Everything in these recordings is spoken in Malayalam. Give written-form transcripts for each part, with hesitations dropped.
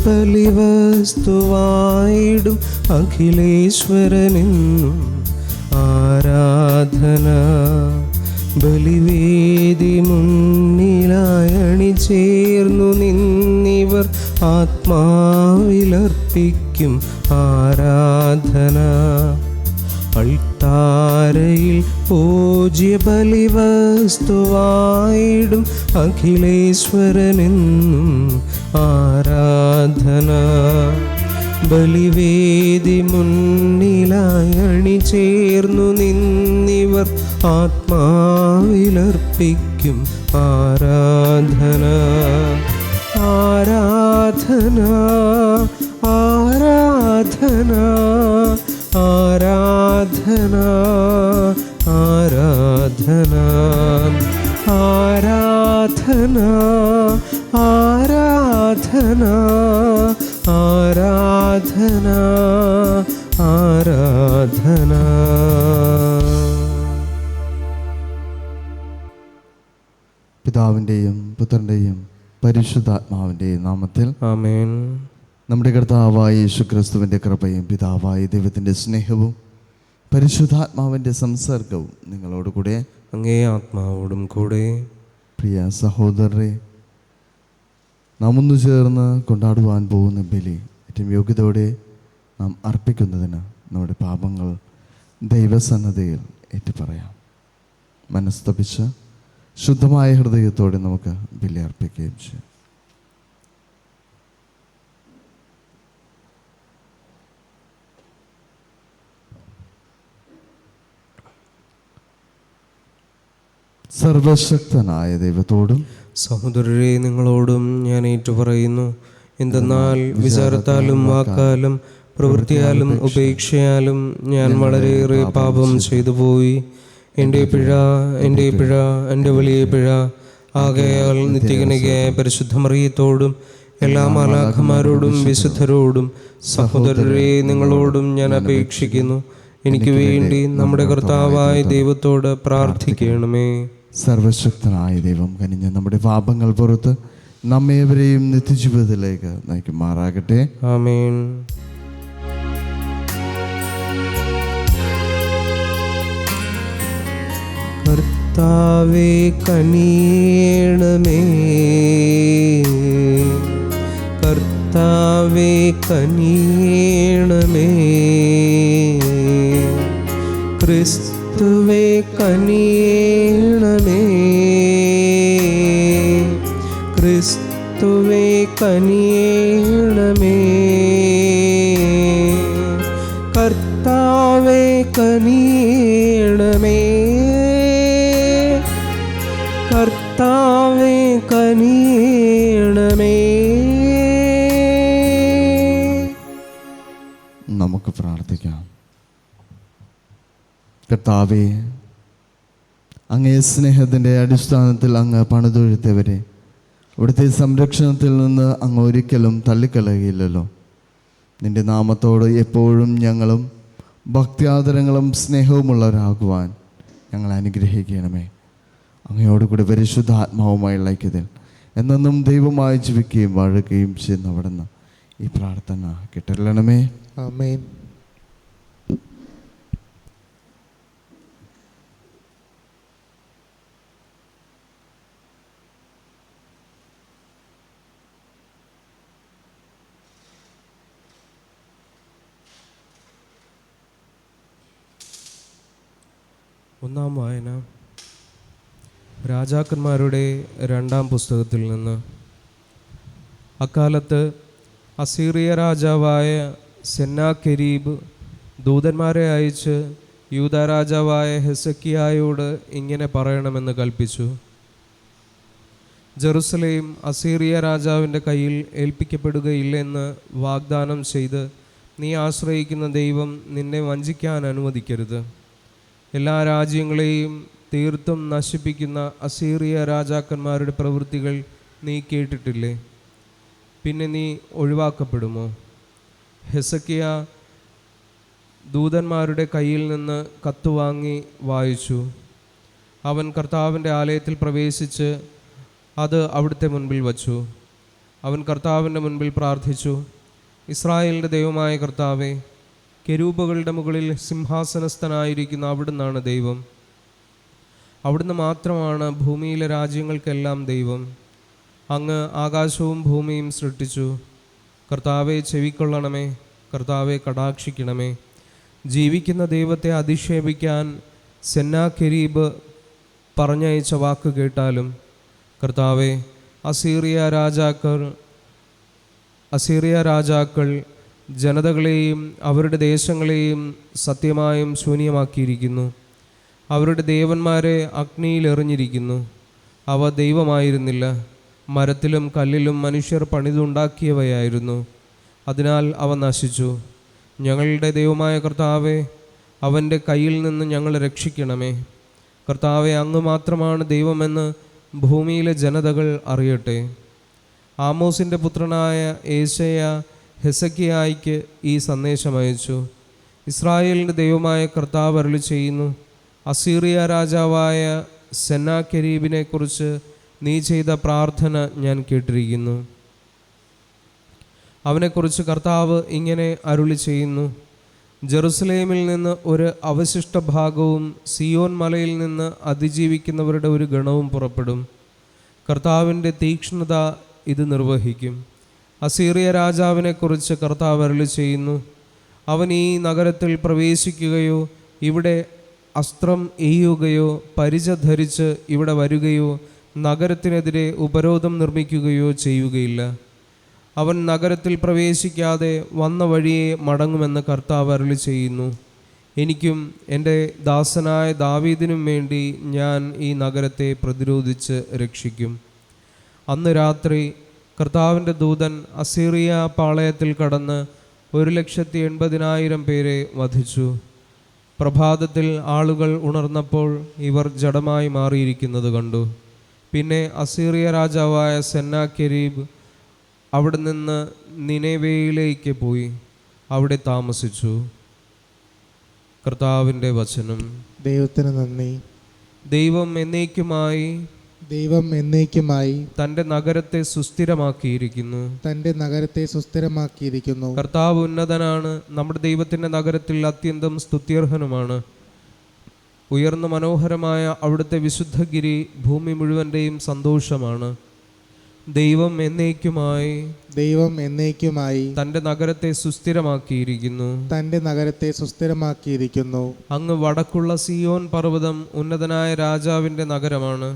ബലിവസ്തുവായിടും അഖിലേശ്വരനെന്നും ആരാധന. ബലിവേദി മുന്നിലായി അണിചേർന്നു നിന്നിവർ ആത്മാവിലർപ്പിക്കും ആരാധന. അൾത്താരയിൽ പൂജ്യ ബലിവസ്തുവായിടും അഖിലേശ്വരനെന്നും ആരാധന. ബലിവേദി മുന്നിലായി അണിചേർന്നു നിന്നിവർ ആത്മാവിലർപ്പിക്കും ആരാധന. ആരാധന ആരാധന ആരാധന ആരാധന ആരാധന ആരാധന ആരാധന ആരാധന. പിതാവിൻ്റെയും പുത്രൻ്റെയും പരിശുദ്ധാത്മാവിൻ്റെയും നാമത്തിൽ ആമേൻ. നമ്മുടെ കർത്താവായ യേശുക്രിസ്തുവിൻ്റെ കൃപയും പിതാവായ ദൈവത്തിൻ്റെ സ്നേഹവും പരിശുദ്ധാത്മാവിൻ്റെ സംസർഗവും നിങ്ങളോടുകൂടെ അങ്ങേ ആത്മാവോടും കൂടെ. പ്രിയ സഹോദരരെ, നാം ഒന്നു ചേർന്ന് കൊണ്ടാടുവാൻ പോകുന്ന ബലി ഏറ്റവും യോഗ്യതയോടെ നാം അർപ്പിക്കുന്നതിന് നമ്മുടെ പാപങ്ങൾ ദൈവസന്നദ്ധയിൽ ഏറ്റുപറയാം. മനസ്തപിച്ച് ശുദ്ധമായ ഹൃദയത്തോടെ നമുക്ക് ബലി അർപ്പിക്കുകയും ചെയ്യാം. സർവശക്തനായ ദൈവത്തോടും സഹോദരരെ നിങ്ങളോടും ഞാൻ ഏറ്റുപറയുന്നു. എന്തെന്നാൽ വിചാരത്താലും വാക്കാലും പ്രവൃത്തിയാലും ഉപേക്ഷയാലും ഞാൻ വളരെയേറെ പാപം ചെയ്തു പോയി. എൻ്റെ പിഴ എൻ്റെ പിഴ എൻ്റെ വലിയ പിഴ. ആകയാൽ നിത്യകന്യകയായ പരിശുദ്ധ മറിയത്തോടും എല്ലാ മാലാഖമാരോടും വിശുദ്ധരോടും സഹോദരരെ നിങ്ങളോടും ഞാൻ അപേക്ഷിക്കുന്നു, എനിക്ക് വേണ്ടി നമ്മുടെ കർത്താവായ ദൈവത്തോട് പ്രാർത്ഥിക്കണമേ. സർവശക്തനായ ദൈവം കനിഞ്ഞ് നമ്മുടെ പാപങ്ങൾ പുറത്ത് നമ്മേവരെയും നിത്യജീവിതത്തിലേക്ക് നയിക്കുമാറാകട്ടെ. ആമേൻ. കർത്താവേ കനിയണമേ, കർത്താവേ കനിയണമേ, ക്രിസ്തുവേ കനിയണമേ, ക്രിസ്തുവേ കനിയണമേ, കർത്താവേ കനിയണമേ, കർത്താവേ കനിയണമേ. നമുക്ക് പ്രാർത്ഥിക്കാം. കർത്താവേ, അങ്ങേ സ്നേഹത്തിൻ്റെ അടിസ്ഥാനത്തിൽ അങ്ങ് പണിതൊഴുത്തവരെ അവിടുത്തെ സംരക്ഷണത്തിൽ നിന്ന് അങ്ങ് ഒരിക്കലും തള്ളിക്കളയുകയില്ലല്ലോ. നിൻ്റെ നാമത്തോട് എപ്പോഴും ഞങ്ങളും ഭക്ത്യാദരങ്ങളും സ്നേഹവുമുള്ളവരാകുവാൻ ഞങ്ങൾ അനുഗ്രഹിക്കണമേ. അങ്ങയോടുകൂടി പരിശുദ്ധാത്മാവുമായുള്ള ഐക്യത്തിൽ എന്നെന്നും ദൈവമായി ജീവിക്കുകയും വാഴുകയും ചെയ്യുന്ന അവിടുന്ന് ഈ പ്രാർത്ഥന കേട്ടരുളണമേ. ആമേൻ. ഒന്നാം വായന രാജാക്കന്മാരുടെ 2-ാം പുസ്തകത്തിൽ നിന്ന്. അക്കാലത്ത് അസീറിയ രാജാവായ സെന്നാകെരീബ് ദൂതന്മാരെ അയച്ച് യൂദാ രാജാവായ ഹെസക്കിയായോട് ഇങ്ങനെ പറയണമെന്ന് കൽപ്പിച്ചു: ജെറുസലേം അസീറിയ രാജാവിൻ്റെ കയ്യിൽ ഏൽപ്പിക്കപ്പെടുകയില്ലെന്ന് വാഗ്ദാനം ചെയ്ത് നീ ആശ്രയിക്കുന്ന ദൈവം നിന്നെ വഞ്ചിക്കാൻ അനുവദിക്കരുത്. എല്ലാ രാജ്യങ്ങളെയും തീർത്തും നശിപ്പിക്കുന്ന അസീറിയ രാജാക്കന്മാരുടെ പ്രവൃത്തികൾ നീ കേട്ടിട്ടില്ലേ? പിന്നെ നീ ഒഴിവാക്കപ്പെടുമോ? ഹെസക്കിയ ദൂതന്മാരുടെ കയ്യിൽ നിന്ന് കത്തുവാങ്ങി വായിച്ചു. അവൻ കർത്താവിൻ്റെ ആലയത്തിൽ പ്രവേശിച്ച് അത് അവിടുത്തെ മുൻപിൽ വച്ചു. അവൻ കർത്താവിൻ്റെ മുൻപിൽ പ്രാർത്ഥിച്ചു. ഇസ്രായേലിൻ്റെ ദൈവമായ കർത്താവേ, കെരൂബുകളുടെ മുകളിൽ സിംഹാസനസ്ഥനായിരിക്കുന്ന അവിടുന്നാണ് ദൈവം. അവിടുന്ന് മാത്രമാണ് ഭൂമിയിലെ രാജ്യങ്ങൾക്കെല്ലാം ദൈവം. അങ്ങ് ആകാശവും ഭൂമിയും സൃഷ്ടിച്ചു. കർത്താവെ ചെവിക്കൊള്ളണമേ, കർത്താവെ കടാക്ഷിക്കണമേ. ജീവിക്കുന്ന ദൈവത്തെ അധിക്ഷേപിക്കാൻ സെന്നാകെരീബ് പറഞ്ഞയച്ച വാക്ക് കേട്ടാലും കർത്താവെ, അസീറിയ രാജാക്കൾ ജനതകളെയും അവരുടെ ദേശങ്ങളെയും സത്യമായും ശൂന്യമാക്കിയിരിക്കുന്നു. അവരുടെ ദേവന്മാരെ അഗ്നിയിൽ എറിഞ്ഞിരിക്കുന്നു. അവ ദൈവമായിരുന്നില്ല, മരത്തിലും കല്ലിലും മനുഷ്യർ പണിതുണ്ടാക്കിയവയായിരുന്നു. അതിനാൽ അവ നശിച്ചു. ഞങ്ങളുടെ ദൈവമായ കർത്താവെ, അവൻ്റെ കയ്യിൽ നിന്ന് ഞങ്ങളെ രക്ഷിക്കണമേ. കർത്താവെ, അങ്ങ് മാത്രമാണ് ദൈവമെന്ന് ഭൂമിയിലെ ജനതകൾ അറിയട്ടെ. ആമോസിൻ്റെ പുത്രനായ ഏശയ്യ ഹെസക്കിയായിക്ക് ഈ സന്ദേശം അയച്ചു. ഇസ്രായേലിൻ്റെ ദൈവമായ കർത്താവ് അരുളി ചെയ്യുന്നു, അസീറിയ രാജാവായ സെന്നാകെരീബിനെക്കുറിച്ച് നീ ചെയ്ത പ്രാർത്ഥന ഞാൻ കേട്ടിരിക്കുന്നു. അവനെക്കുറിച്ച് കർത്താവ് ഇങ്ങനെ അരുളി ചെയ്യുന്നു, ജെറുസലേമിൽ നിന്ന് ഒരു അവശിഷ്ട ഭാഗവും സിയോൻ മലയിൽ നിന്ന് അതിജീവിക്കുന്നവരുടെ ഒരു ഗണവും പുറപ്പെടും. കർത്താവിൻ്റെ തീക്ഷ്ണത ഇത് നിർവഹിക്കും. അസീറിയ രാജാവിനെക്കുറിച്ച് കർത്താവ് അരുളി ചെയ്യുന്നു, അവൻ ഈ നഗരത്തിൽ പ്രവേശിക്കുകയോ ഇവിടെ അസ്ത്രം എയ്യുകയോ പരിച ധരിച്ച് ഇവിടെ വരികയോ നഗരത്തിനെതിരെ ഉപരോധം നിർമ്മിക്കുകയോ ചെയ്യുകയില്ല. അവൻ നഗരത്തിൽ പ്രവേശിക്കാതെ വന്ന വഴിയെ മടങ്ങുമെന്ന് കർത്താവ് അരുളി ചെയ്യുന്നു. എനിക്കും എൻ്റെ ദാസനായ ദാവീദിനും വേണ്ടി ഞാൻ ഈ നഗരത്തെ പ്രതിരോധിച്ച് രക്ഷിക്കും. അന്ന് രാത്രി കർത്താവിൻ്റെ ദൂതൻ അസീറിയ പാളയത്തിൽ കടന്ന് 180,000 പേരെ വധിച്ചു. പ്രഭാതത്തിൽ ആളുകൾ ഉണർന്നപ്പോൾ ഇവർ ജഡമായി മാറിയിരിക്കുന്നത് കണ്ടു. പിന്നെ അസീറിയ രാജാവായ സെന്നാകെരീബ് അവിടെ നിന്ന് നിനെവേയിലേക്ക് പോയി അവിടെ താമസിച്ചു. കർത്താവിൻ്റെ വചനം. ദൈവത്തിന് നന്ദി. ദൈവം എന്നേക്കുമായി തൻ്റെ നഗരത്തെ സുസ്ഥിരമാക്കിയിരിക്കുന്നു. കർത്താവ് ഉന്നതനാണ്. നമ്മുടെ ദൈവത്തിൻ്റെ നഗരത്തിൽ അത്യന്തം സ്തുത്യർഹനുമാണ്. ഉയർന്ന മനോഹരമായ അവിടുത്തെ വിശുദ്ധഗിരി ഭൂമി മുഴുവൻ്റെയും സന്തോഷമാണ്. ദൈവം എന്നേക്കുമായി തൻ്റെ നഗരത്തെ സുസ്ഥിരമാക്കിയിരിക്കുന്നു. അങ്ങ് വടക്കുള്ള സിയോൻ പർവ്വതം ഉന്നതനായ രാജാവിൻ്റെ നഗരമാണ്.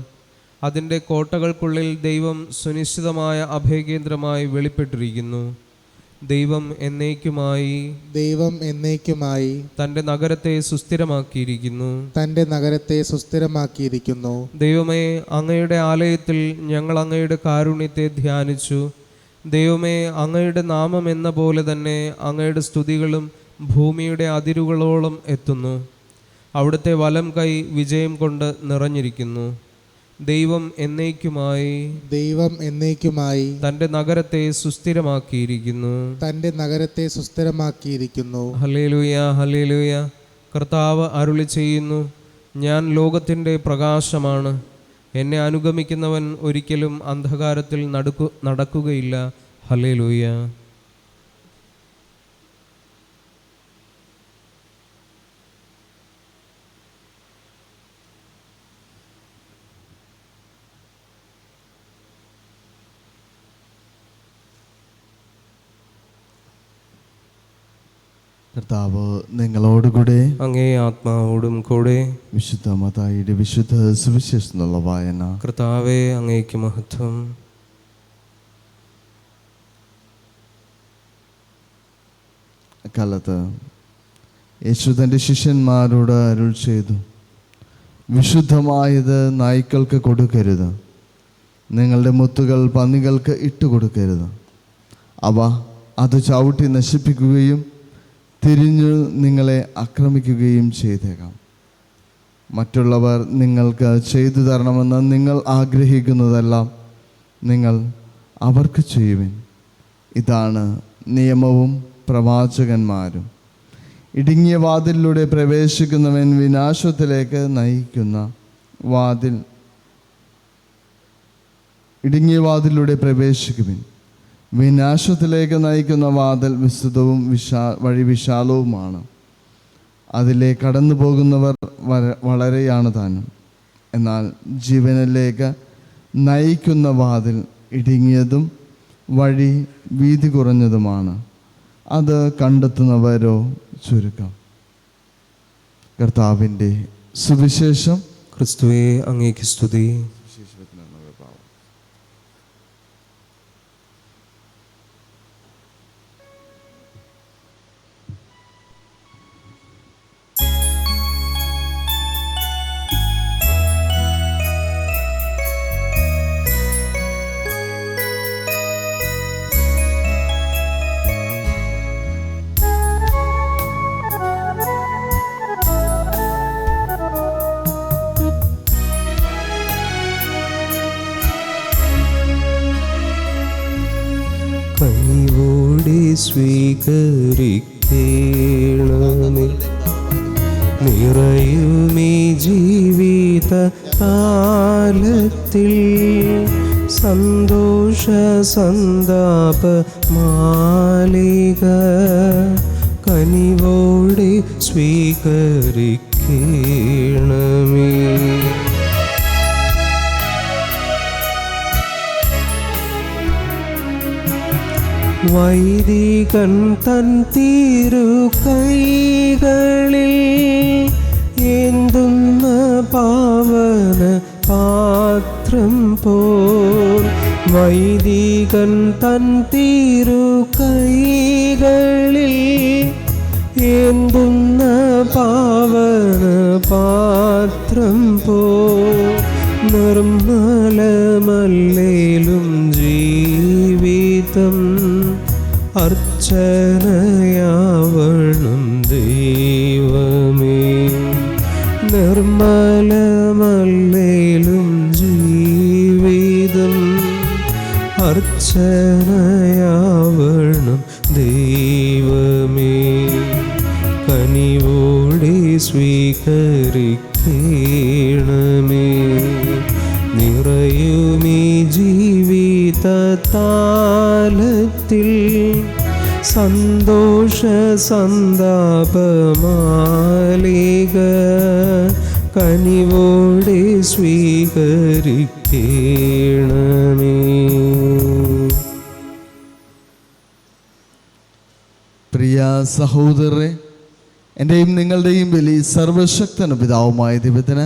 അതിൻ്റെ കോട്ടകൾക്കുള്ളിൽ ദൈവം സുനിശ്ചിതമായ അഭയകേന്ദ്രമായി വെളിപ്പെട്ടിരിക്കുന്നു. ദൈവം എന്നേക്കുമായി തൻ്റെ നഗരത്തെ സുസ്ഥിരമാക്കിയിരിക്കുന്നു. ദൈവമേ, അങ്ങയുടെ ആലയത്തിൽ ഞങ്ങൾ അങ്ങയുടെ കാരുണ്യത്തെ ധ്യാനിച്ചു. ദൈവമേ, അങ്ങയുടെ നാമം എന്ന പോലെ തന്നെ അങ്ങയുടെ സ്തുതികളും ഭൂമിയുടെ അതിരുകളോളം എത്തുന്നു. അവിടുത്തെ വലം കൈ വിജയം കൊണ്ട് നിറഞ്ഞിരിക്കുന്നു. ദൈവം എന്നേക്കുമായി തൻ്റെ നഗരത്തെ സുസ്ഥിരമാക്കിയിരിക്കുന്നു. Hallelujah, hallelujah. കർത്താവ് അരുളി ചെയ്യുന്നു, ഞാൻ ലോകത്തിൻ്റെ പ്രകാശമാണ്. എന്നെ അനുഗമിക്കുന്നവൻ ഒരിക്കലും അന്ധകാരത്തിൽ നടക്കുകയില്ല. ഹല്ലേലൂയ. കർത്താവ് നിങ്ങളോടുകൂടെ, അങ്ങേ ആത്മാവോടും കൂടെ. വിശുദ്ധ മത്തായിയുടെ വിശുദ്ധ സുവിശേഷത്തിനുള്ള വായന. കർത്താവേ, അങ്ങേക്ക് മഹത്വം. അക്കാലത്ത് യേശു തൻ്റെ ശിഷ്യന്മാരോട് അരുൾ ചെയ്തു, വിശുദ്ധമായത് നായ്ക്കൾക്ക് കൊടുക്കരുത്, നിങ്ങളുടെ മുത്തുകൾ പന്നികൾക്ക് ഇട്ടുകൊടുക്കരുത്. അവ അത് ചവിട്ടി നശിപ്പിക്കുകയും തിരിഞ്ഞു നിങ്ങളെ ആക്രമിക്കുകയും ചെയ്തേക്കാം. മറ്റുള്ളവർ നിങ്ങൾക്ക് ചെയ്തു തരണമെന്ന് നിങ്ങൾ ആഗ്രഹിക്കുന്നതെല്ലാം നിങ്ങൾ അവർക്ക് ചെയ്യുവിൻ. ഇതാണ് നിയമവും പ്രവാചകന്മാരും. ഇടുങ്ങിയ വാതിലിലൂടെ പ്രവേശിക്കുന്നവൻ വിനാശത്തിലേക്ക് നയിക്കുന്ന ഇടുങ്ങിയ വാതിലിലൂടെ പ്രവേശിക്കുവിൻ. വിനാശത്തിലേക്ക് നയിക്കുന്ന വാതിൽ വിസ്തൃതവും വഴി വിശാലവുമാണ്. അതിലെ കടന്നു പോകുന്നവർ വളരെയാണ് താനും. എന്നാൽ ജീവനിലേക്ക് നയിക്കുന്ന വാതിൽ ഇടുങ്ങിയതും വഴി വീതി കുറഞ്ഞതുമാണ്. അത് കണ്ടെത്തുന്നവരോ ചുരുക്കം. കർത്താവിൻ്റെ സുവിശേഷം. ക്രിസ്തുവേ, അങ്ങേക്ക് സ്തുതി. കനിവോടെ സ്വീകരിക്കണമേ നിറയുമീ ജീവിത കാലത്തിൽ സന്തോഷ സന്താപ മാലിക കനിവോടെ സ്വീകരിക്കണമേ. വൈദികൻ തൻ തിരുകൈകളിൽ ഏന്തുന്ന പാവന പാത്രം പോൽ വൈദികൻ തൻ തിരുകൈകളിൽ ഏന്തുന്ന പാവന പാത്രം പോൽ നിർമ്മലമല്ലേലും ജീവിതം അർച്ചനയാവണം ദൈവമേ. നിർമ്മലമല്ലേലും ജീവിതം അർച്ചനയാവണം ദൈവമേ. കനിവോടെ സ്വീകരിക്കണമേ നിറയുമീ ജീവിത താലത്തിൽ സന്തോഷ സന്താപമാലിക കനിവോടെ സ്വീകരിക്കണമേ. പ്രിയ സഹോദരരെ, എൻ്റെയും നിങ്ങളുടെയും ബലി സർവശക്തന പിതാവുമായ ദൈവത്തിന്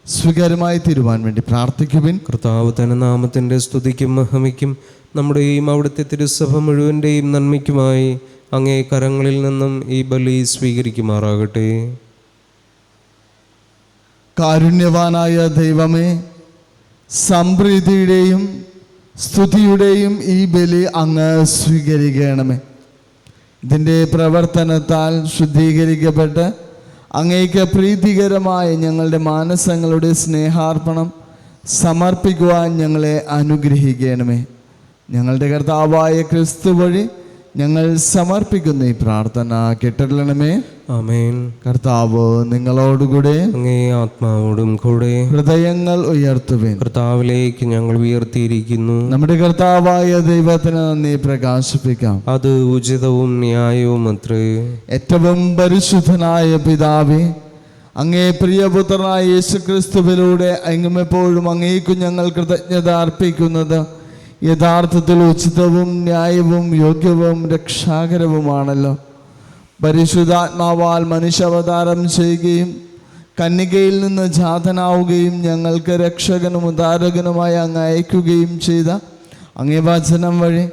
സ്വീകാര്യമായി തീരുവാൻ വേണ്ടി പ്രാർത്ഥിക്കുവിൻ. കർത്താവ് തന്റെ നാമത്തിൻ്റെ സ്തുതിക്കും മഹിമയ്ക്കും നമ്മുടെയും അവിടുത്തെ തിരുസഭ മുഴുവൻ്റെയും നന്മയ്ക്കുമായി അങ്ങേ കരങ്ങളിൽ നിന്നും ഈ ബലി സ്വീകരിക്കുമാറാകട്ടെ. കാരുണ്യവാനായ ദൈവമേ, സംപ്രീതിയുടെയും സ്തുതിയുടെയും ഈ ബലി അങ്ങ് സ്വീകരിക്കണമേ. ഇതിൻ്റെ പ്രവർത്തനത്താൽ ശുദ്ധീകരിക്കപ്പെട്ട് അങ്ങേക്ക് പ്രീതികരമായ ഞങ്ങളുടെ മാനസങ്ങളുടെ സ്നേഹാർപ്പണം സമർപ്പിക്കുവാൻ ഞങ്ങളെ അനുഗ്രഹിക്കണമേ. ഞങ്ങളുടെ കർത്താവായ ക്രിസ്തു വഴി ഞങ്ങൾ സമർപ്പിക്കുന്ന ഈ പ്രാർത്ഥന കേട്ടറിയണമേ. ആമേൻ. കർത്താവ് നിങ്ങളോടുകൂടെ അങ്ങേ ആത്മാവോടും കൂടെ ഹൃദയങ്ങൾ ഉയർത്തുവിൻ. കർത്താവിലേക്ക് ഞങ്ങൾ ഉയർത്തിയിരിക്കുന്നു. നമ്മുടെ കർത്താവായ ദൈവത്തിന് നന്ദി പ്രകാശിപ്പിക്കാം. അത് ഉചിതവും ന്യായവും അത്രേ. ഏറ്റവും പരിശുദ്ധനായ പിതാവേ, അങ്ങേ പ്രിയപുത്രനായ യേശുക്രിസ്തുവിലൂടെ എങ്ങുമെപ്പോഴും അങ്ങേക്കു ഞങ്ങൾ കൃതജ്ഞത അർപ്പിക്കുന്നത് യഥാർത്ഥത്തിൽ ഉചിതവും ന്യായവും യോഗ്യവും രക്ഷാകരവുമാണല്ലോ. പരിശുദ്ധാത്മാവാൽ മനുഷ്യാവതാരം ചെയ്യുകയും കന്യകയിൽ നിന്ന് ജാതനാവുകയും ഞങ്ങൾക്ക് രക്ഷകനും ഉദ്ധാരകനുമായി അങ്ങ് അയക്കുകയും ചെയ്ത അങ്ങേ വചനം വഴി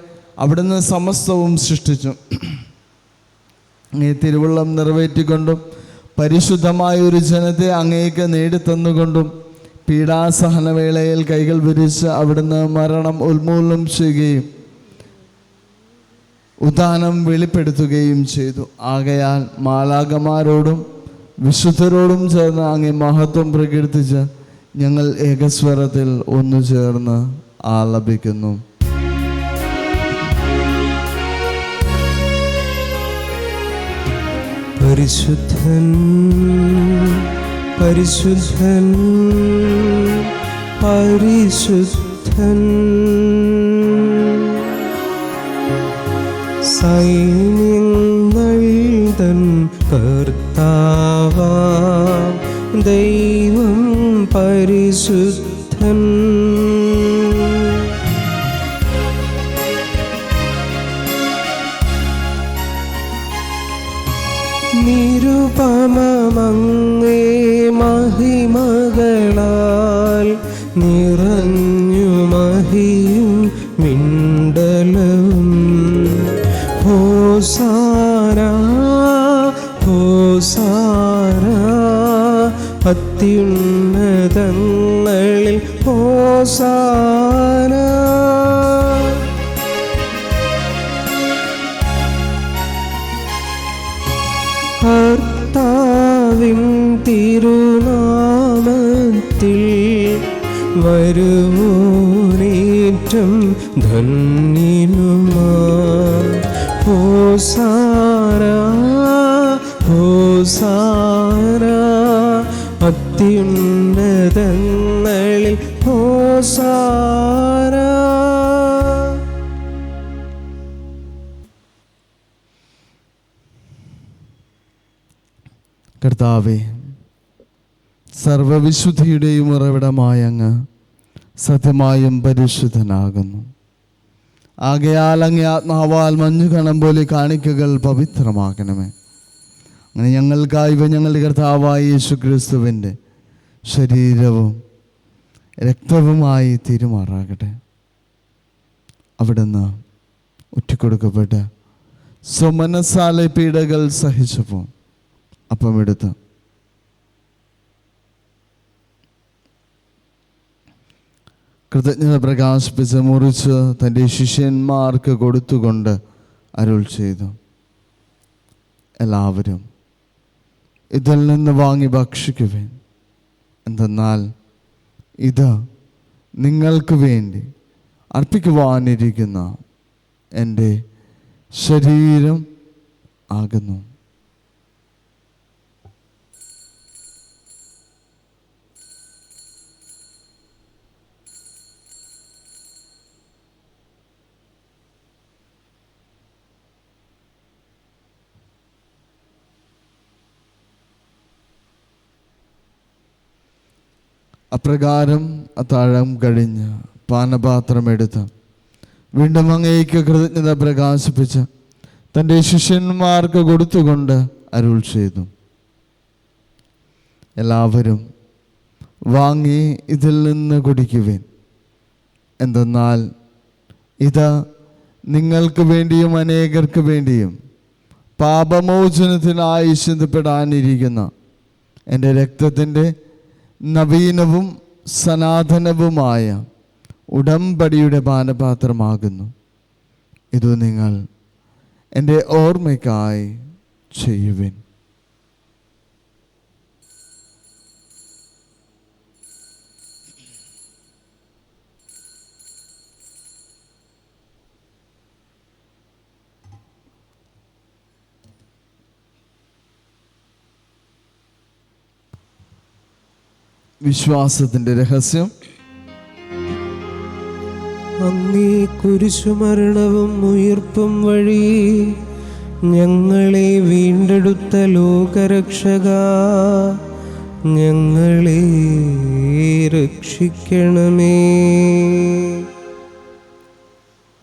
അവിടുന്ന് സമസ്തവും സൃഷ്ടിച്ചു. അങ്ങേ തിരുവുള്ളം നിറവേറ്റിക്കൊണ്ടും പരിശുദ്ധമായ ഒരു ജനത്തെ അങ്ങേക്ക് നേടിത്തന്നുകൊണ്ടും പീഡാസഹനവേളയിൽ കൈകൾ വിരിച്ച് അവിടുന്ന് മരണം ഉന്മൂലനം ചെയ്യുകയും ഉദാനം വെളിപ്പെടുത്തുകയും ചെയ്തു. ആകയാൽ മാലാഖമാരോടും വിശുദ്ധരോടും ചേർന്ന് അങ്ങേ മഹത്വം പ്രകീർത്തിച്ച് ഞങ്ങൾ ഏകസ്വരത്തിൽ ഒന്നു ചേർന്ന് ആലപിക്കുന്നു. പരിശുദ്ധൻ പരിശുദ്ധൻ പരിശുദ്ധൻ സൈന്യങ്ങൾ തൻ കർത്താവാം ദൈവം പരിശുദ്ധൻ. നിരുപമമങ്ങേ മഹിമകളാൽ നിറഞ്ഞു മഹിയും മിണ്ടലും. ഹോസാന ഹോസാന അത്യുന്നതങ്ങളിൽ ഹോസാന. കർത്താവിൻ തിരുനാമത്തിൽ വരുവോനേറ്റം ധന്യനുമാം. ഹോസാന ഹോസാന അത്യുന്നതങ്ങളിൽ ഹോസാന. കർത്താവേ, സർവവിശുദ്ധിയുടെയും ഉറവിടമായ അങ്ങ് സത്യമായും പരിശുദ്ധനാകുന്നു. ആകയാൽ അങ്ങേ ആത്മാവാൽ മഞ്ഞുകണം പോലെ കാണിക്കകൾ പവിത്രമാക്കണമേ. അങ്ങനെ ഞങ്ങൾക്കായി ഞങ്ങളുടെ കർത്താവായ യേശുക്രിസ്തുവിൻ്റെ ശരീരവും രക്തവുമായി തീരുമാറാകട്ടെ. അവിടുന്ന് ഒറ്റിക്കൊടുക്കപ്പെട്ട് സ്വമനസാലെ പീഡകൾ സഹിച്ചപ്പോൾ അപ്പമെടുത്ത് കൃതജ്ഞത പ്രകാശിപ്പിച്ച് മുറിച്ച് തൻ്റെ ശിഷ്യന്മാർക്ക് കൊടുത്തുകൊണ്ട് അരുൾ ചെയ്തു, എല്ലാവരും ഇതിൽ നിന്ന് വാങ്ങി ഭക്ഷിക്കുവേൻ. എന്തെന്നാൽ ഇത് നിങ്ങൾക്ക് വേണ്ടി അർപ്പിക്കുവാനിരിക്കുന്ന എൻ്റെ ശരീരം ആകുന്നു. അപ്രകാരം അത്താഴം കഴിഞ്ഞ് പാനപാത്രമെടുത്ത് വീണ്ടും അങ്ങേക്ക് കൃതജ്ഞത പ്രകാശിപ്പിച്ച് തൻ്റെ ശിഷ്യന്മാർക്ക് കൊടുത്തുകൊണ്ട് അരുൾ ചെയ്തു, എല്ലാവരും വാങ്ങി ഇതിൽ നിന്ന് കുടിക്കുവേൻ. എന്തെന്നാൽ ഇത് നിങ്ങൾക്ക് വേണ്ടിയും അനേകർക്ക് വേണ്ടിയും പാപമോചനത്തിനായി ചിന്തപ്പെടാനിരിക്കുന്ന എൻ്റെ രക്തത്തിൻ്റെ നവീനവും സനാതനവുമായ ഉടമ്പടിയുടെ പാനപാത്രമാകുന്നു. ഇത് നിങ്ങൾ എൻ്റെ ഓർമ്മയ്ക്കായി ചെയ്യുവിൻ. വിശ്വാസത്തിൻ്റെ രഹസ്യം. അങ്ങേ കുരിശുമരണവും ഉയിർപ്പും വഴി ഞങ്ങളെ വീണ്ടെടുത്ത ലോകരക്ഷക, ഞങ്ങളെ രക്ഷിക്കണമേ.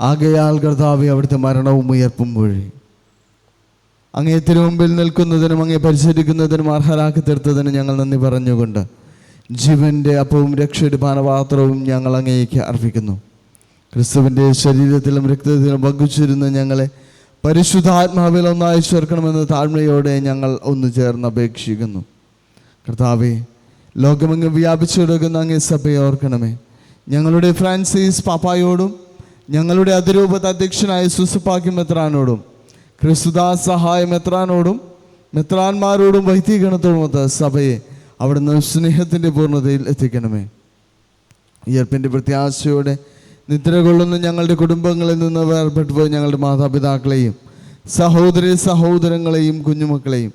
ആകയാൽ കർത്താവേ, അവിടുത്തെ മരണവും ഉയർപ്പും വഴി അങ്ങേ തിരുമുമ്പിൽ നിൽക്കുന്നതിനും അങ്ങേ പരിചരിക്കുന്നതിനും അർഹരാക്കി തീർത്തതിനും ഞങ്ങൾ നന്ദി പറഞ്ഞുകൊണ്ട് ജീവൻ്റെ അപ്പവും രക്ഷയുടെ പാനപാത്രവും ഞങ്ങൾ അങ്ങേക്ക് അർപ്പിക്കുന്നു. ക്രിസ്തുവിൻ്റെ ശരീരത്തിലും രക്തത്തിലും പങ്കുചേരുന്ന ഞങ്ങളെ പരിശുദ്ധാത്മാവിൽ ഒന്നായി ചേർക്കണമെന്ന് താഴ്മയോടെ ഞങ്ങൾ ഒന്ന് ചേർന്ന് അപേക്ഷിക്കുന്നു. കർത്താവേ, ലോകമെങ്ങും വ്യാപിച്ചു കിടക്കുന്ന അങ്ങേ സഭയെ ഓർക്കണമേ. ഞങ്ങളുടെ ഫ്രാൻസിസ് പാപ്പായോടും ഞങ്ങളുടെ അതിരൂപത അധ്യക്ഷനായ സുസുപ്പാക്കി മെത്രാനോടും ക്രിസ്തുദാസ് സഹായ മെത്രാനോടും മെത്രാന്മാരോടും വൈദികഗണത്തോടുമൊത്ത് സഭയെ അവിടുന്ന് സ്നേഹത്തിൻ്റെ പൂർണ്ണതയിൽ എത്തിക്കണമേ. ഉയർപ്പിൻ്റെ പ്രത്യാശയോടെ നിദ്ര കൊള്ളുന്ന ഞങ്ങളുടെ കുടുംബങ്ങളിൽ നിന്ന് വേർപെട്ടു പോയി ഞങ്ങളുടെ മാതാപിതാക്കളെയും സഹോദരങ്ങളെയും കുഞ്ഞുമക്കളെയും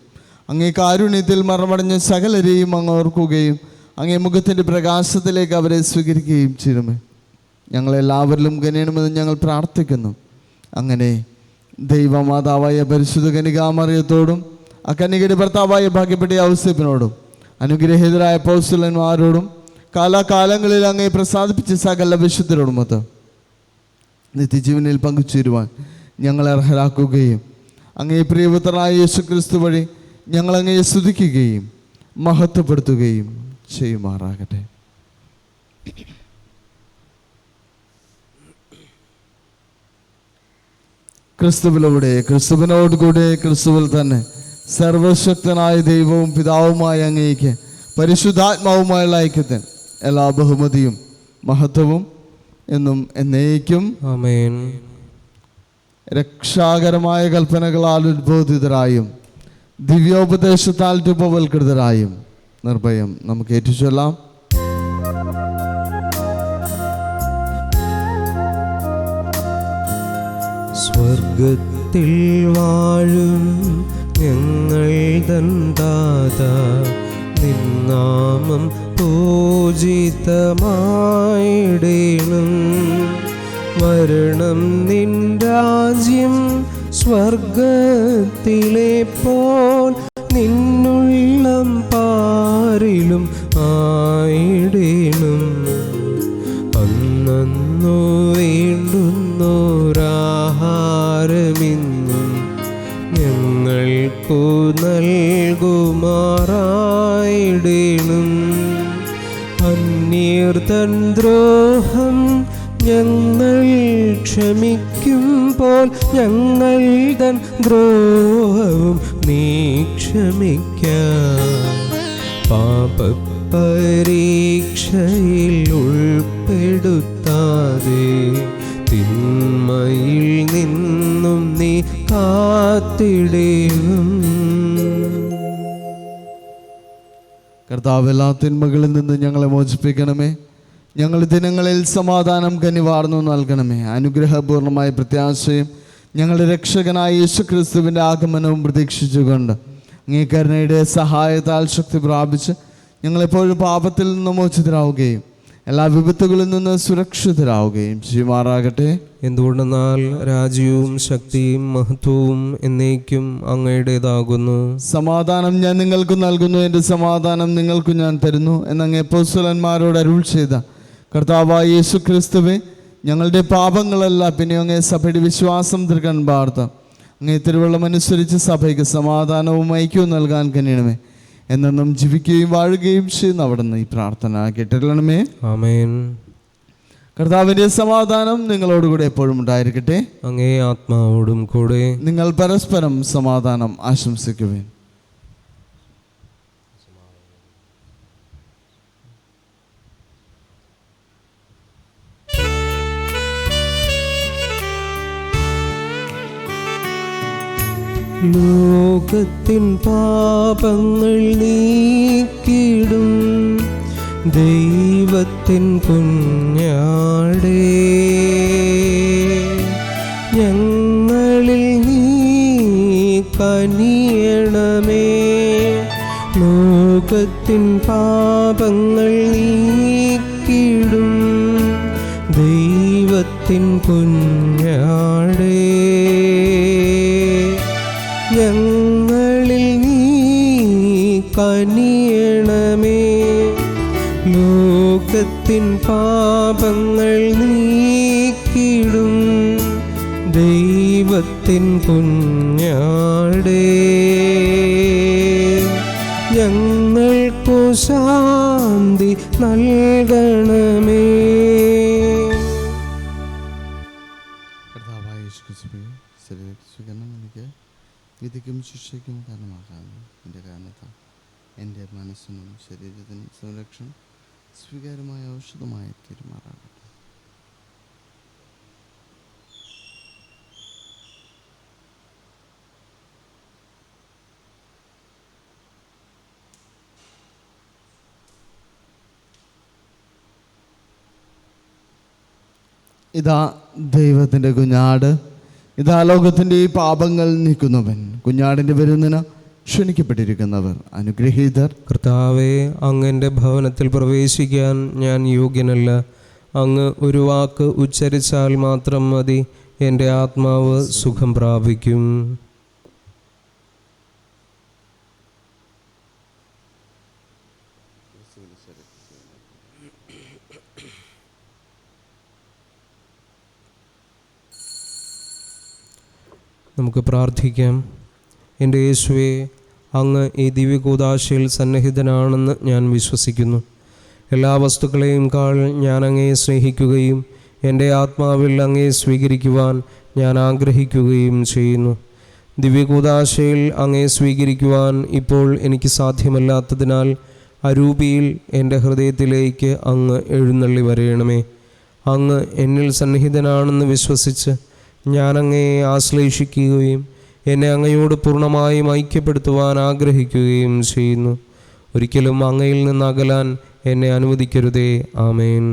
അങ്ങേ കാരുണ്യത്തിൽ മറമടഞ്ഞ സകലരെയും അങ്ങ് ഓർക്കുകയും അങ്ങേ മുഖത്തിൻ്റെ പ്രകാശത്തിലേക്ക് അവരെ സ്വീകരിക്കുകയും ചെയ്യുമേ. ഞങ്ങളെല്ലാവരിലും ഗണിയണമെന്ന് ഞങ്ങൾ പ്രാർത്ഥിക്കുന്നു. അങ്ങനെ ദൈവമാതാവായ പരിശുദ്ധ കന്യകാമറിയത്തോടും ആ കന്യകയുടെ ഭർത്താവായ ഭാഗ്യപ്പെട്ട ഔസേപ്പിനോടും അനുഗ്രഹീതരായ അപ്പോസ്തലന്മാരോടും കാലാകാലങ്ങളിൽ അങ്ങേ പ്രസാദിപ്പിച്ച സകല വിശുദ്ധരോടുമൊത്ത് നിത്യജീവനിൽ പങ്കുചേരുവാൻ ഞങ്ങളെ അർഹരാക്കുകയും അങ്ങേ പ്രിയപുത്രനായ യേശുക്രിസ്തു വഴി ഞങ്ങളങ്ങേ സ്തുതിക്കുകയും മഹത്വപ്പെടുത്തുകയും ചെയ്യുമാറാകട്ടെ. ക്രിസ്തുവിലൂടെ, ക്രിസ്തുവിനോടുകൂടെ, ക്രിസ്തുവിൽ തന്നെ സർവശക്തനായ ദൈവവും പിതാവുമായ അങ്ങേക്ക് പരിശുദ്ധാത്മാവുമായുള്ള ഐക്യത്തിന് എല്ലാ ബഹുമതിയും മഹത്വവും എന്നും എന്നേക്കും ആമേൻ. രക്ഷാകരമായ കൽപ്പനകളാൽ ഉദ്ബോധിതരായും ദിവ്യോപദേശത്താൽ രൂപവൽകൃതരായും നിർഭയം നമുക്ക് ഏറ്റുചൊല്ലാം. സ്വർഗത്തിൽ വാഴും ഞങ്ങൾ തൻ ദാതാ, നിന്നാമം പൂജിതമായിടേണം. വരണം നിൻ രാജ്യം സ്വർഗത്തിലെ പോൽ നിന്നുള്ളം പാരിലും ആയിടേണം. അന്നു വേണ്ടുന്നോരാഹാരമിന്നും ഞങ്ങൾക്കു നൽകുമാറായിടേണം. അന്യർ തൻ ദ്രോഹം ഞങ്ങൾ ക്ഷമിക്കുമ്പോൾ ഞങ്ങൾ തൻ ദ്രോഹവും നീ ക്ഷമിക്കാം. പാപപരീക്ഷയിൽ ഉൾപ്പെടുത്താതെ തിന്മയിൽ നിന്നും നീ കാത്തിടേണം. കർത്താവ് എല്ലാ തിന്മകളിൽ നിന്ന് ഞങ്ങളെ മോചിപ്പിക്കണമേ. ഞങ്ങൾ ദിനങ്ങളിൽ സമാധാനം കനിവാർന്നു നൽകണമേ. അനുഗ്രഹപൂർണമായ പ്രത്യാശയും ഞങ്ങളുടെ രക്ഷകനായ യേശുക്രിസ്തുവിൻ്റെ ആഗമനവും പ്രതീക്ഷിച്ചുകൊണ്ട് അങ്ങേ കരുണയുടെ സഹായത്താൽ ശക്തി പ്രാപിച്ച് ഞങ്ങളെപ്പോഴും പാപത്തിൽ നിന്ന് മോചിതരാവുകയും എല്ലാ വിപത്തുകളിൽ നിന്ന് സുരക്ഷിതരാവുകയും ചെയ്യുമാറാകട്ടെ. എന്തുകൊണ്ടെന്നാൽ രാജ്യവും ശക്തിയും മഹത്വവും എന്നേക്കും അങ്ങയുടേതാകുന്നു. സമാധാനം ഞാൻ നിങ്ങൾക്ക് നൽകുന്നു, എൻ്റെ സമാധാനം നിങ്ങൾക്ക് ഞാൻ തരുന്നു എന്നങ്ങേ അപ്പോസ്തലന്മാരോട് അരുൾ ചെയ്ത കർത്താവായ യേശുക്രിസ്തുവേ, ഞങ്ങളുടെ പാപങ്ങളല്ല പിന്നെ അങ്ങേ സഭയുടെ വിശ്വാസം തീർക്കാൻ പാർത്ത അങ്ങേ തിരുവള്ളം അനുസരിച്ച് സഭയ്ക്ക് സമാധാനവും ഐക്യവും നൽകാൻ കഴിയണമേ. എന്നും ജീവിക്കുകയും വാഴുകയും ചെയ്യുന്ന അവിടുന്ന് ഈ പ്രാർത്ഥന കേട്ടിരണമേ. ആമേൻ. കർത്താവിൻ്റെ സമാധാനം നിങ്ങളോടുകൂടെ എപ്പോഴും ഉണ്ടായിരിക്കട്ടെ. അങ്ങേ ആത്മാവോടും കൂടെ. നിങ്ങൾ പരസ്പരം സമാധാനം ആശംസിക്കുവേൻ. ലോകത്തിൻ പാപങ്ങൾ നീക്കിടും ദൈവത്തിൻ കുഞ്ഞാടേ, ഞങ്ങളിൽ നീ കനിയണമേ. ലോകത്തിൻ പാപങ്ങൾ നീക്കിടും ദൈവത്തിൻ കുഞ്ഞാടേ, ഞങ്ങളിൽ നീ കനിയണമേ. ലോകത്തിൻ പാപങ്ങൾ നീക്കിടും ദൈവത്തിൻ കുഞ്ഞാടേ, ഞങ്ങൾക്കു ശാന്തി നൽകണമേ. വിധിക്കും ശിക്ഷയ്ക്കും കാരണമാകാതെ എൻ്റെ കാരണത്താൽ എൻ്റെ മനസ്സിനും ശരീരത്തിനും സംരക്ഷണം സ്വീകാര്യമായ ഔഷധമായി തീരുമാറാകട്ടെ. ഇതാ ദൈവത്തിൻ്റെ കുഞ്ഞാട്, ഇതാ ലോകത്തിൻ്റെ ഈ പാപങ്ങൾ നീക്കുന്നവൻ. കുഞ്ഞാടിൻ്റെ വിരുന്നിന് ക്ഷണിക്കപ്പെട്ടിരിക്കുന്നവർ അനുഗ്രഹീതർ. കർത്താവേ, അങ്ങൻ്റെ ഭവനത്തിൽ പ്രവേശിക്കാൻ ഞാൻ യോഗ്യനല്ല. അങ്ങ് ഒരു വാക്ക് ഉച്ചരിച്ചാൽ മാത്രം മതി, എൻ്റെ ആത്മാവ് സുഖം പ്രാപിക്കും. നമുക്ക് പ്രാർത്ഥിക്കാം. എൻ്റെ യേശുവേ, അങ്ങ് ഈ ദിവ്യകൂദാശയിൽ സന്നിഹിതനാണെന്ന് ഞാൻ വിശ്വസിക്കുന്നു. എല്ലാ വസ്തുക്കളെയും ഞാൻ അങ്ങയെ സ്നേഹിക്കുകയും എൻ്റെ ആത്മാവിൽ അങ്ങയെ സ്വീകരിക്കുവാൻ ഞാൻ ആഗ്രഹിക്കുകയും ചെയ്യുന്നു. ദിവ്യകൂദാശയിൽ അങ്ങയെ സ്വീകരിക്കുവാൻ ഇപ്പോൾ എനിക്ക് സാധ്യമല്ലാത്തതിനാൽ അരൂപിയിൽ എൻ്റെ ഹൃദയത്തിലേക്ക് അങ്ങ് എഴുന്നള്ളി വരയണമേ. അങ്ങ് എന്നിൽ സന്നിഹിതനാണെന്ന് വിശ്വസിച്ച് ഞാൻ അങ്ങയെ ആശ്ലേഷിക്കുകയും എന്നെ അങ്ങയോട് പൂർണ്ണമായും ഐക്യപ്പെടുത്തുവാൻ ആഗ്രഹിക്കുകയും ചെയ്യുന്നു. ഒരിക്കലും അങ്ങയിൽ നിന്ന് അകലാൻ എന്നെ അനുവദിക്കരുതേ. ആമേൻ.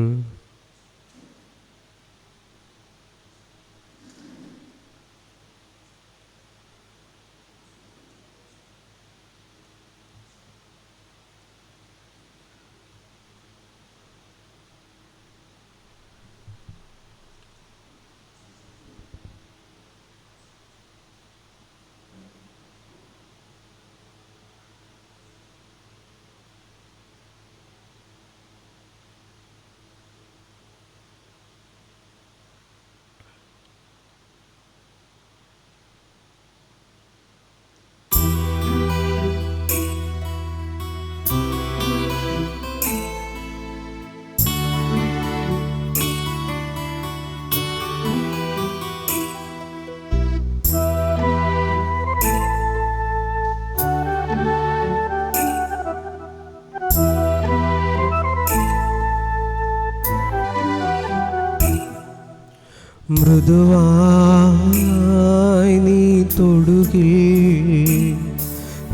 മൃദുവായി നീ തൊടുകിൽ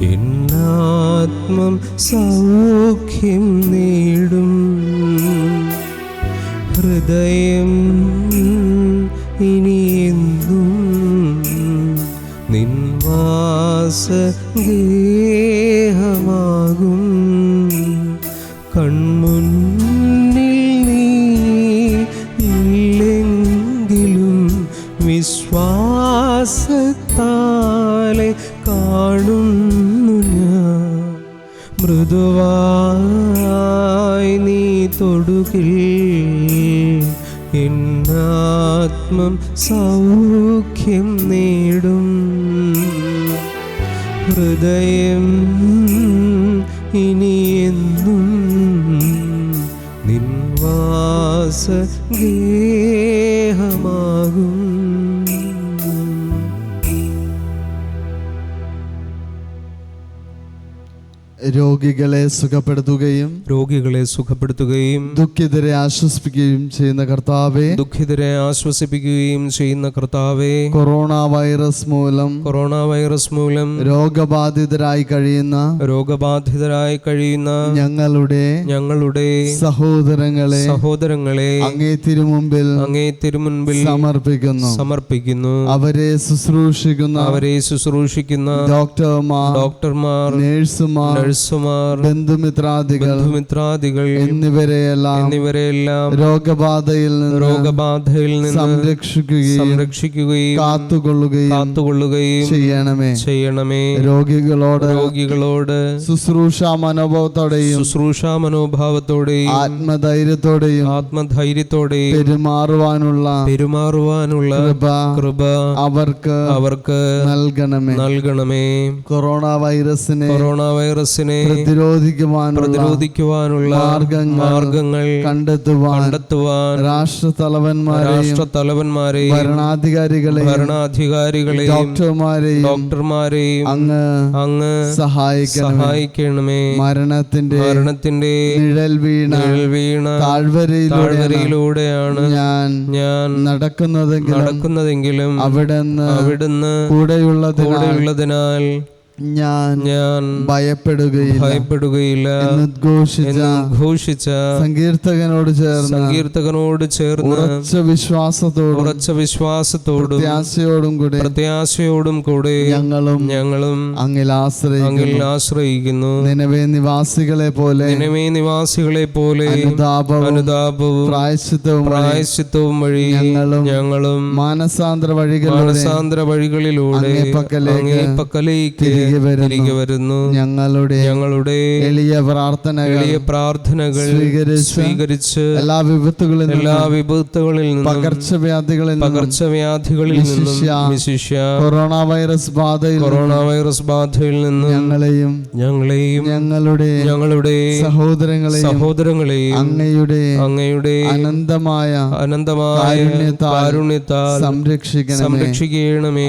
എന്നാത്മം സൗഖ്യം നേടും. ഹൃദയം ഇനിയെന്നും നിൻ വാസഗേഹമാകും. കൺമുന്നിൽ നീ ഇല്ലെങ്കിലും വിശ്വാസത്താലെ കാണുന്നു ഞാൻ. മൃദുവായി നീ തൊടുകിൽ എന്നാത്മം സൗഖ്യം നേടും. ഹൃദയം ഇനിയെന്നും നിൻ വാസഗേഹമാകും. രോഗികളെ സുഖപ്പെടുത്തുകയും ദുഃഖിതരെ ആശ്വസിപ്പിക്കുകയും ചെയ്യുന്ന കർത്താവേ, കൊറോണ വൈറസ് മൂലം രോഗബാധിതരായി കഴിയുന്ന ഞങ്ങളുടെ സഹോദരങ്ങളെ അങ്ങേ തിരുമുമ്പിൽ സമർപ്പിക്കുന്നു. അവരെ ശുശ്രൂഷിക്കുന്ന ഡോക്ടർമാർ, നഴ്സുമാർ, ബന്ധുമിത്രാദികൾ എന്നിവരെയെല്ലാം രോഗബാധയിൽ നിന്ന് സംരക്ഷിക്കുകയും കാത്തുകൊള്ളുകയും ചെയ്യണമേ. രോഗികളോട് ശുശ്രൂഷാ മനോഭാവത്തോടെയും ആത്മധൈര്യത്തോടെയും പെരുമാറുവാനുള്ള കൃപ അവർക്ക് നൽകണമേ. കൊറോണ വൈറസിനെ പ്രതിരോധിക്കുവാനുള്ള മാർഗങ്ങൾ കണ്ടെത്തുവാൻ രാഷ്ട്രതലവന്മാരെയും ഭരണാധികാരികളെയും ഡോക്ടർമാരെയും അങ്ങ് സഹായിക്കണമേ. മരണത്തിന്റെ നിഴൽ വീണ താഴ്വരയിലൂടെയാണ് ഞാൻ നടക്കുന്നതെങ്കിലും അവിടുന്ന് കൂടെയുള്ളതിനാൽ ഞാൻ ഭയപ്പെടുകയില്ല ഉദ്ഘോഷിച്ച സങ്കീർത്തകനോട് ചേർന്ന് ഉറച്ച വിശ്വാസത്തോടും പ്രത്യാശയോടും കൂടെ ഞങ്ങളും അങ്ങിൽ ആശ്രയിക്കുന്നു. നിനവേ നിവാസികളെ പോലെ അനുതാപവും പ്രായശ്ചിത്തവും വഴി ഞങ്ങളും മാനസാന്തര വഴികളിലൂടെ അങ്ങേ പക്കലേക്ക് തിരികെ വരുന്നു. ഞങ്ങളുടെ എളിയ പ്രാർത്ഥനകൾ സ്വീകരിച്ച് എല്ലാ വിപത്തുകളിൽ നിന്നും പകർച്ചവ്യാധികളിൽ നിന്നും കൊറോണ വൈറസ് ബാധയിൽ നിന്നും ഞങ്ങളെയും ഞങ്ങളുടെ സഹോദരങ്ങളെയും അങ്ങയുടെ അനന്തമായ കാരുണ്യത്താൽ സംരക്ഷിക്കണമേ.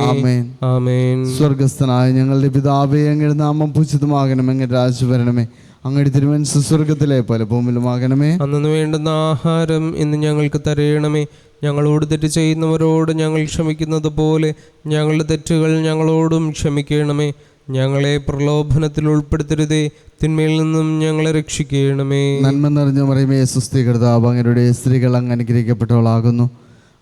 ആമേൻ. സ്വർഗസ്ഥനായ ഞങ്ങളുടെ പിതാവേ, അങ്ങയുടെ നാമം പൂജിതമാകണം, അങ്ങയുടെ രാജ്യം വരണമേ, അങ്ങയുടെ തിരുമനസ്സ് സ്വർഗത്തിലെ പോലെ ഭൂമിയിലുമാകണമേ. അന്നു വേണ്ടുന്ന ആഹാരം ഇന്ന് ഞങ്ങൾക്ക് തരയണമേ. ഞങ്ങളോട് തെറ്റ് ചെയ്യുന്നവരോട് ഞങ്ങൾ ക്ഷമിക്കുന്നത് പോലെ ഞങ്ങളുടെ തെറ്റുകൾ ഞങ്ങളോടും ക്ഷമിക്കണമേ. ഞങ്ങളെ പ്രലോഭനത്തിൽ ഉൾപ്പെടുത്തരുതേ, തിന്മയിൽ നിന്നും ഞങ്ങളെ രക്ഷിക്കണമേ. നന്മ നിറഞ്ഞ മറിയമേ, സ്വസ്തി കർത്താവ് അങ്ങയുടെ സ്ത്രീകൾ അങ്ങ് അനുഗ്രഹിക്കപ്പെട്ടവളാകുന്നു,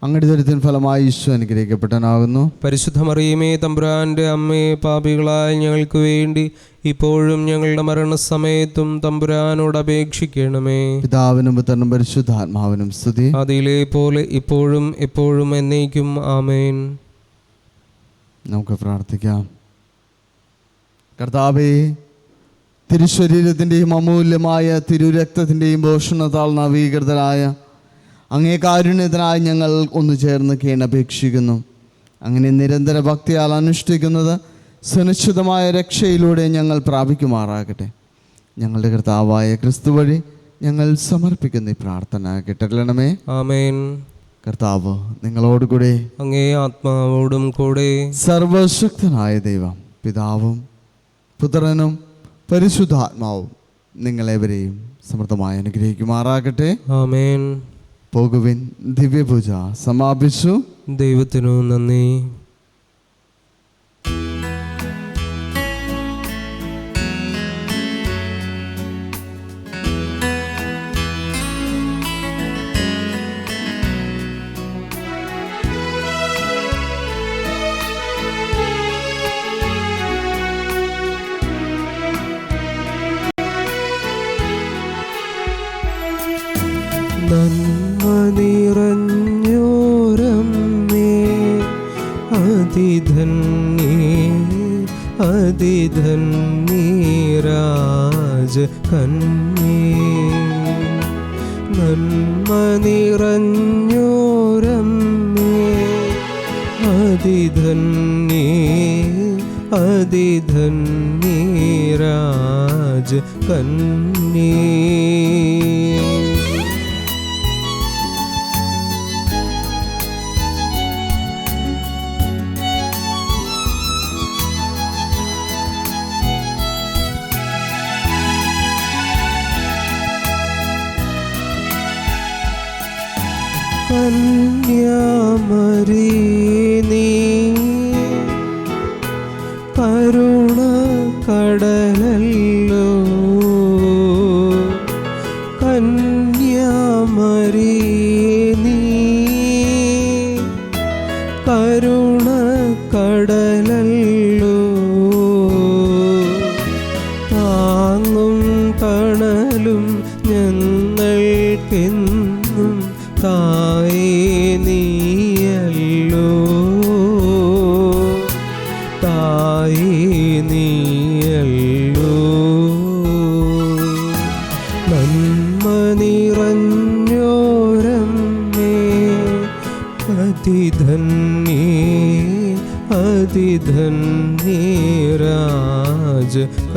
അങ്ങയുടെ ദരിദ്രത്തിൻ ഫലമായി ഈശോ അനുഗ്രഹിക്കപ്പെട്ടവനാകുന്നു. പരിശുദ്ധ മറിയമേ, തമ്പുരാന്റെ അമ്മേ, പാപികളായ ഞങ്ങൾക്ക് വേണ്ടി ഇപ്പോഴും ഞങ്ങളുടെ മരണസമയത്തും തമ്പുരാനോട് അപേക്ഷിക്കണമേ. പിതാവിനും പുത്രനും പരിശുദ്ധാത്മാവിനും സ്തുതി, അതിലെ പോലെ ഇപ്പോഴും എപ്പോഴും എന്നേക്കും. ആമേൻ. നമുക്ക് പ്രാർത്ഥിക്കാം. കർത്താവേ, തിരുശരീരത്തിൻ്റെയും അമൂല്യമായ തിരുരക്തത്തിൻ്റെയും പോഷണത്താൽ നവീകൃതരായ അങ്ങേ കാരുണ്യത്തിനായി ഞങ്ങൾ ഒന്നു ചേർന്ന് കേണപേക്ഷിക്കുന്നു. അങ്ങനെ നിരന്തര ഭക്തിയാൽ അനുഷ്ഠിക്കുന്നത് സുനിശ്ചിതമായ രക്ഷയിലൂടെ ഞങ്ങൾ പ്രാപിക്കുമാറാകട്ടെ. ഞങ്ങളുടെ കർത്താവായ ക്രിസ്തു വഴി ഞങ്ങൾ സമർപ്പിക്കുന്ന ഈ പ്രാർത്ഥന കേട്ടരണമേ. ആമേൻ. കർത്താവ് നിങ്ങളോടുകൂടെ അങ്ങേ ആത്മാവോടും കൂടെ. സർവശക്തനായ ദൈവം പിതാവും പുത്രനും പരിശുദ്ധാത്മാവും നിങ്ങളെവരെയും സമൃദ്ധമായി അനുഗ്രഹിക്കുമാറാകട്ടെ. ആമേൻ. പോകുവിൻ, ദിവ്യപൂജ സമാപിച്ചു. ദൈവത്തിനു നന്ദി. നന്മ നിറഞ്ഞോരമ്മേ, അതിധന്യേ രാജകന്യേ. നന്മ നിറഞ്ഞോരമ്മേ, അതിധന്യേ രാജകന്യേ. കന്യാമരീ നീ കരുണ കടലല്ലോ, കന്യാമരീ നീ കരുണ കടലല്ലോ. താങ്ങും തണലും ഞങ്ങൾക്കെന്നും തായേ നീയല്ലോ, തായേ നീയല്ലോ. നന്മ നിറഞ്ഞോരമ്മേ, അതിധന്യേ രാജകന്യേ.